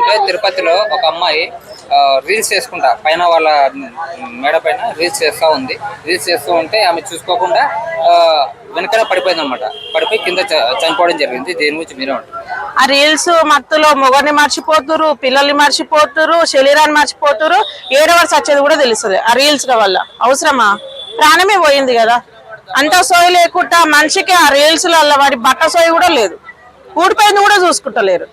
చూసుకుంటే తిరుపతిలో ఒక అమ్మాయి రీల్స్ చేసుకుంటా పైన వాళ్ళ మేడ పైన రీల్స్ చేస్తూ ఉంది. రీల్స్ చేస్తూ ఉంటే ఆమె చూసుకోకుండా వెనకాల పడిపోయింది అనమాట. పడిపోయి కింద చనిపోవడం జరిగింది. దీని గురించి మీరే ఉంటారు. ఆ రీల్స్ మత్తులో మొగర్ని మర్చిపోతురు, పిల్లల్ని మర్చిపోతురు, శరీరాన్ని మర్చిపోతురు. ఏడవర్స్ వచ్చేది కూడా తెలుస్తుంది ఆ రీల్స్ వల్ల. అవసరమా? ప్రాణమే పోయింది కదా. అంత సోయి లేకుండా మనిషికి ఆ రీల్స్ వల్ల వాడి బట్ట సోయి కూడా లేదు, ఊడిపోయింది కూడా చూసుకుంటలేరు.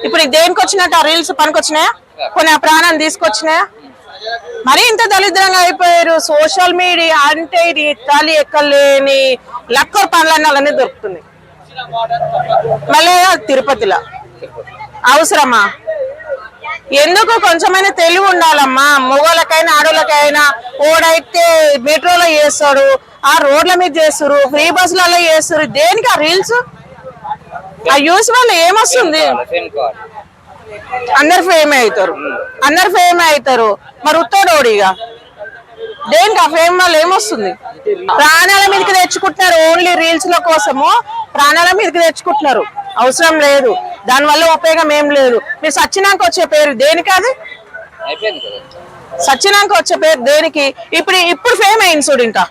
ఇప్పుడు దేనికి వచ్చినట్టు ఆ రీల్స్ పనికొచ్చినాయా? కొన్ని ఆ ప్రాణాన్ని తీసుకొచ్చినాయా? మరీ ఇంత దరిద్రంగా అయిపోయారు. సోషల్ మీడియా అంటే ఇది తల్లి ఎక్కలేని లక్కర్ పనులన్నీ అలానే దొరుకుతుంది. మళ్ళీ తిరుపతిలో అవసరమా? ఎందుకు? కొంచెమైనా తెలివి ఉండాలమ్మా. మగవాళ్ళకైనా ఆడవాళ్ళకైనా. ఓడైతే మెట్రోలో చేస్తాడు, ఆ రోడ్ల మీద చేస్తారు, ఫ్రీ బస్సులలో చేస్తారు. దేనికి ఆ రీల్స్? ఆ యూస్ వల్ల ఏమొస్తుంది? అందరు ఫేమ్ అవుతారు, అందరు ఫేమ్ అవుతారు. మరి ఉత్తోడోడిగా దేనికి? ఆ ఫేమ్ వల్ల ఏమొస్తుంది? ప్రాణాల మీదకి తెచ్చుకుంటున్నారు. ఓన్లీ రీల్స్ ల కోసము ప్రాణాల మీదకి తెచ్చుకుంటున్నారు. అవసరం లేదు, దానివల్ల ఉపయోగం ఏం లేదు. మీరు సచ్చినాక వచ్చే పేరు దేనికి? అది సచ్చినాక వచ్చే పేరు దేనికి? ఇప్పుడు ఫేమ్ అయింది చూడు. ఇంకా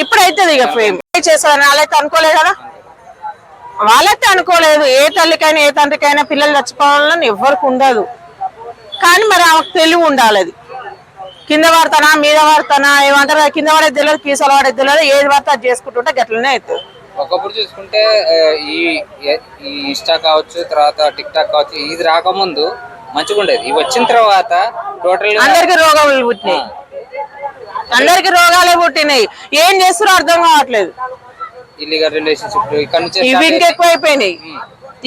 ఇప్పుడు అవుతుంది ఇక ఫేమ్. చేస్తారని వాళ్ళైతే అనుకోలేదు కదా, వాళ్ళైతే అనుకోలేదు. ఏ తల్లికైనా ఏ తండ్రికైనా పిల్లలు చచ్చిపోవాలని ఎవరికి ఉండదు. కానీ మరి ఆమెకు తెలివి ఉండాలి. అది కింద పడతానా మీద పడతానా ఏమంటారు, కింద పడేది తెలియదు, పీసలు పడేది తెలియదు. ఏది పడితే అది చేసుకుంటుంటే గట్లనే అవుతుంది. ఒకప్పుడు చూసుకుంటే ఈ ఇన్స్టా కావచ్చు, తర్వాత టిక్ టాక్ కావచ్చు, ఇది రాకముందు మంచిగా ఉండేది. ఇవి వచ్చిన తర్వాత టోటల్ అందరికి రోగాలు పుట్టినాయి. అందరికి రోగాలే పుట్టినాయి. ఏం చేస్తారో అర్థం కావట్లేదు. ఇల్లీగల్ రిలేషన్షిప్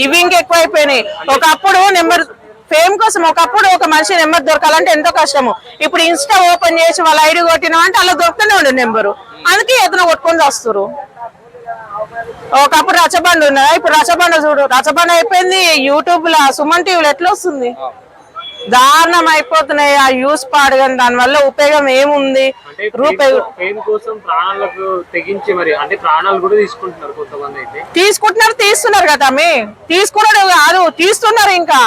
ఇవి ఇంకెక్కువైపోయినాయి. ఒకప్పుడు నెంబర్ ఫేమ్ కోసం ఒకప్పుడు ఒక మనిషి నెంబర్ దొరకాలంటే ఎంతో కష్టము. ఇప్పుడు ఇన్స్టా ఓపెన్ చేసి వాళ్ళ ఐడి కొట్టినాం అంటే అలా దొరుకుతూనే ఉండే నెంబరు. అందుకే ఎదురు కొట్టుకొని వస్తారు. ఒకప్పుడు రచ్చబండ ఉన్నదా, ఇప్పుడు రచ్చబండ చూడు. రచ్చబండ అయిపోయింది. యూట్యూబ్ లో సుమన్ టీవీలో ఎట్లా వస్తుంది? దారుణం అయిపోతున్నాయి. ఆ యూస్ పాడగాని దానివల్ల ఉపయోగం ఏముంది? తీస్తున్నారు కదా. తీసుకున్నాడు కాదు, తీస్తున్నారు. ఇంకా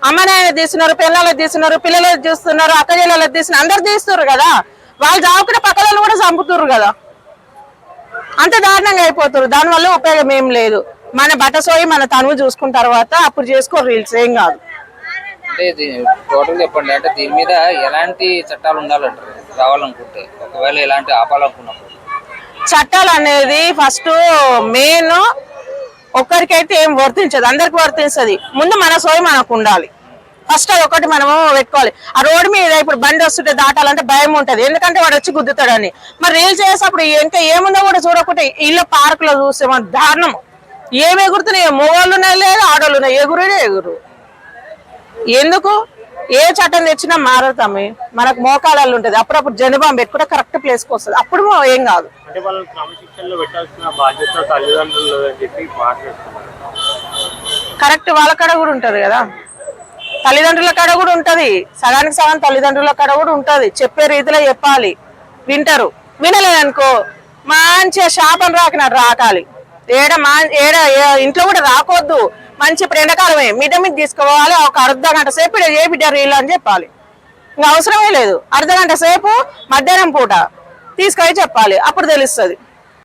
అమ్మనాయన తీస్తున్నారు, పిల్లలకు తీస్తున్నారు, పిల్లలకు తీస్తున్నారు, అక్క చెల్లెలకు తీస్తున్నారు, అందరు తీస్తున్నారు కదా. వాళ్ళు చావుకునే పక్కన కూడా చంపుతున్నారు కదా. అంత దారుణంగా అయిపోతారు. దానివల్ల ఉపయోగం ఏం లేదు. మన బట్టసోయి మన తనువు చూసుకున్న తర్వాత అప్పుడు చేసుకో రీల్స్, ఏం కాదు. అంటే టోటల్ చెప్పండి, అంటే దీని మీద ఎలాంటి చట్టాలు ఉండాలంటారు రావాలనుకుంటే, ఒకవేళ ఎలాంటి ఆపాలనుకున్నప్పుడు? చట్టాలు అనేది ఫస్ట్ మెయిన్ ఒక్కరికైతే ఏం వర్తించదు, అందరికి వర్తిస్తుంది. ముందు మన సోయి మనకు ఉండాలి. ఫస్ట్ అది ఒకటి మనము పెట్టుకోవాలి. ఆ రోడ్డు మీద ఇప్పుడు బండి వస్తుంటే దాటాలంటే భయం ఉంటది, ఎందుకంటే వాడు వచ్చి గుద్దుతాడని. మరి రీల్స్ చేసేటప్పుడు ఇంకా ఏముందో కూడా చూడకుంటే ఇళ్ళ పార్క్ లో చూస్తే మన దారుణం. ఏమి ఎగురుతున్నాయి? మొగోళ్ళు లేదు, ఆడోళ్ళు ఉన్నాయి. ఎగురు ఎందుకు? ఏ చట్టం తెచ్చినా మారుతామే. మనకు మోకాళ్ళు ఉంటది. అప్పుడప్పుడు జనబాం పెట్టుకుంటే కరెక్ట్ ప్లేస్కి వస్తుంది. అప్పుడు ఏం కాదు. కరెక్ట్ వాళ్ళ కాడ కూడా ఉంటది కదా, తల్లిదండ్రుల కాడ కూడా ఉంటది. సగానికి సగం తల్లిదండ్రుల కాడ కూడా ఉంటది. చెప్పే రీతిలో చెప్పాలి, వింటారు. వినలేదనుకో మంచిగా శాపం రాకినట్టు రాకాలి. ఏడ ఇంట్లో కూడా రాకొద్దు. మంచి ఇప్పుడు ఎండాకాలమే మిడ్డ మీద తీసుకోవాలి. ఒక అర్ధ గంట సేపు ఏ బిడ్డ రీల్ అని చెప్పాలి. ఇంకా అవసరమే లేదు. అర్ధ గంట సేపు మధ్యాహ్నం పూట తీసుకొని చెప్పాలి, అప్పుడు తెలుస్తుంది.